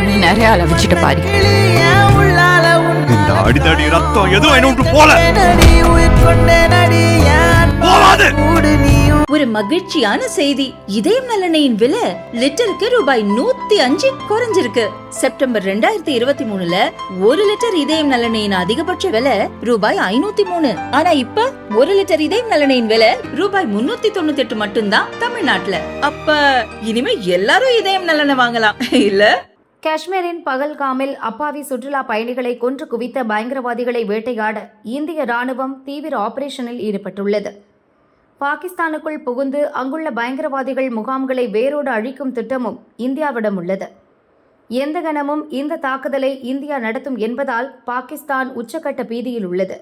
நீ நிறைய அளவிச்சிட்ட பாரு. இந்த அடிதடி ரத்தம் எதுவும் என்ன விட்டு போல போவாது. ஒரு மகிழ்ச்சியான செய்தி. இதயம் நலனையின் விலை லிட்டருக்கு ரூபாய் 105 குறைஞ்சிருக்கு. செப்டம்பர் 2023ல 1 லிட்டர் இதயம் நலனையின் அதிகபட்ச விலை ரூபாய் 503. ஆனா இப்ப 1 லிட்டர் இதயம் நலனையின் விலை ரூபாய் 398 மட்டும்தான் தமிழ்நாட்டுல. அப்ப இனிமே எல்லாரும் இதயம் நலனை வாங்கலாம் இல்ல? காஷ்மீரின் பகல்காமில் அப்பாவி சுற்றுலா பயணிகளை கொன்று குவித்த பயங்கரவாதிகளை வேட்டையாட இந்திய ராணுவம் தீவிர ஆபரேஷனில் ஈடுபட்டுள்ளது. பாகிஸ்தானுக்குள் புகுந்து அங்குள்ள பயங்கரவாதிகள் முகாம்களை வேரோடு அழிக்கும் திட்டமும் இந்தியாவிடம் உள்ளது. எந்த கணமும் இந்த தாக்குதலை இந்தியா நடத்தும் என்பதால் பாகிஸ்தான் உச்சக்கட்ட பீதியில் உள்ளது.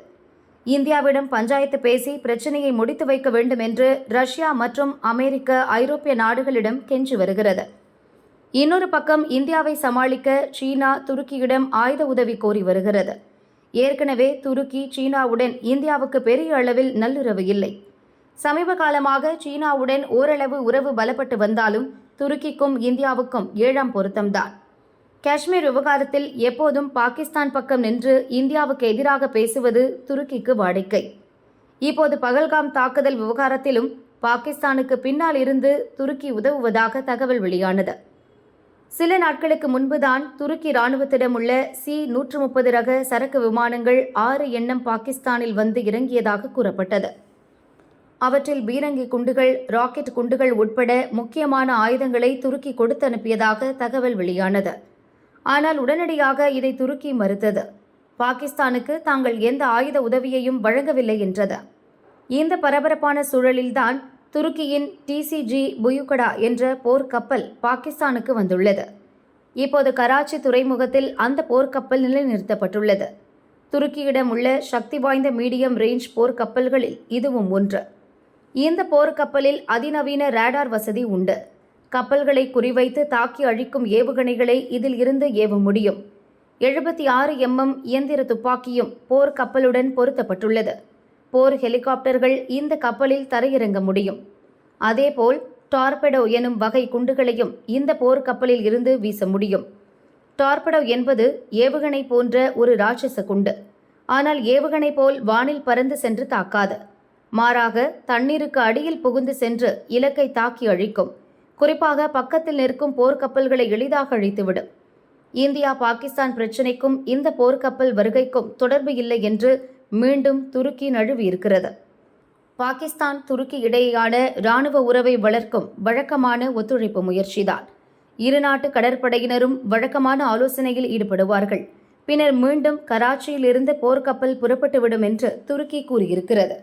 இந்தியாவிடம் பஞ்சாயத்து பேசி பிரச்சினையை முடித்து வைக்க வேண்டும் என்று ரஷ்யா மற்றும் அமெரிக்க, ஐரோப்பிய நாடுகளிடம் கெஞ்சி வருகிறது. இன்னொரு பக்கம் இந்தியாவை சமாளிக்க சீனா துருக்கியிடம் ஆயுத உதவி கோரி வருகிறது. ஏற்கனவே துருக்கி சீனாவுடன் இந்தியாவுக்கு பெரிய அளவில் நல்லுறவு இல்லை. சமீப காலமாக சீனாவுடன் ஓரளவு உறவு பலப்பட்டு வந்தாலும் துருக்கிக்கும் இந்தியாவுக்கும் 7ஆம் பொருத்தம்தான். காஷ்மீர் விவகாரத்தில் எப்போதும் பாகிஸ்தான் பக்கம் நின்று இந்தியாவுக்கு எதிராக பேசுவது துருக்கிக்கு வாடிக்கை. இப்போது பகல்காம் தாக்குதல் விவகாரத்திலும் பாகிஸ்தானுக்கு பின்னால் இருந்து துருக்கி உதவுவதாக தகவல் வெளியானது. சில நாட்களுக்கு முன்புதான் துருக்கி ராணுவத்திடம் உள்ள C-130 ரக சரக்கு விமானங்கள் 6 எண்ணம் பாகிஸ்தானில் வந்து இறங்கியதாக கூறப்பட்டது. அவற்றில் பீரங்கி குண்டுகள், ராக்கெட் குண்டுகள் உட்பட முக்கியமான ஆயுதங்களை துருக்கி கொடுத்து அனுப்பியதாக தகவல் வெளியானது. ஆனால் உடனடியாக இதை துருக்கி மறுத்தது. பாகிஸ்தானுக்கு தாங்கள் எந்த ஆயுத உதவியையும் வழங்கவில்லை என்றது. இந்த பரபரப்பான சூழலில்தான் துருக்கியின் TCG புயுகடா என்ற போர்க்கப்பல் பாகிஸ்தானுக்கு வந்துள்ளது. இப்போது கராச்சி துறைமுகத்தில் அந்த போர்க்கப்பல் நிலைநிறுத்தப்பட்டுள்ளது. துருக்கியிடம் உள்ள சக்தி வாய்ந்த மீடியம் ரேஞ்ச் போர்க்கப்பல்களில் இதுவும் ஒன்று. இந்த போர்க்கப்பலில் அதிநவீன ரேடார் வசதி உண்டு. கப்பல்களை குறிவைத்து தாக்கி அழிக்கும் ஏவுகணைகளை இதில் இருந்து ஏவ முடியும். 76 mm இயந்திர துப்பாக்கியும் போர்க்கப்பலுடன் பொருத்தப்பட்டுள்ளது. போர் ஹெலிகாப்டர்கள் இந்த கப்பலில் தரையிறங்க முடியும். அதேபோல் டார்பெடோ எனும் வகை குண்டுகளையும் இந்த போர்க்கப்பலில் இருந்து வீச முடியும். டார்பெடோ என்பது ஏவுகணை போன்ற ஒரு ராட்சச குண்டு. ஆனால் ஏவுகணை போல் வானில் பறந்து சென்று தாக்காது. மாறாக தண்ணீருக்கு அடியில் புகுந்து சென்று இலக்கை தாக்கி அழிக்கும். குறிப்பாக பக்கத்தில் நிற்கும் போர்க்கப்பல்களை எளிதாக அழித்துவிடும். இந்தியா பாகிஸ்தான் பிரச்சினைக்கும் இந்த போர்க்கப்பல் வருகைக்கும் தொடர்பு இல்லை என்று மீண்டும் துருக்கி நழுவியிருக்கிறது. பாகிஸ்தான் துருக்கி இடையேயான இராணுவ உறவை வளர்க்கும் வழக்கமான ஒத்துழைப்பு முயற்சிதான். இருநாட்டு கடற்படையினரும் வழக்கமான ஆலோசனையில் ஈடுபடுவார்கள். பின்னர் மீண்டும் கராச்சியில் இருந்து போர்க்கப்பல் புறப்பட்டுவிடும் என்று துருக்கி கூறியிருக்கிறது.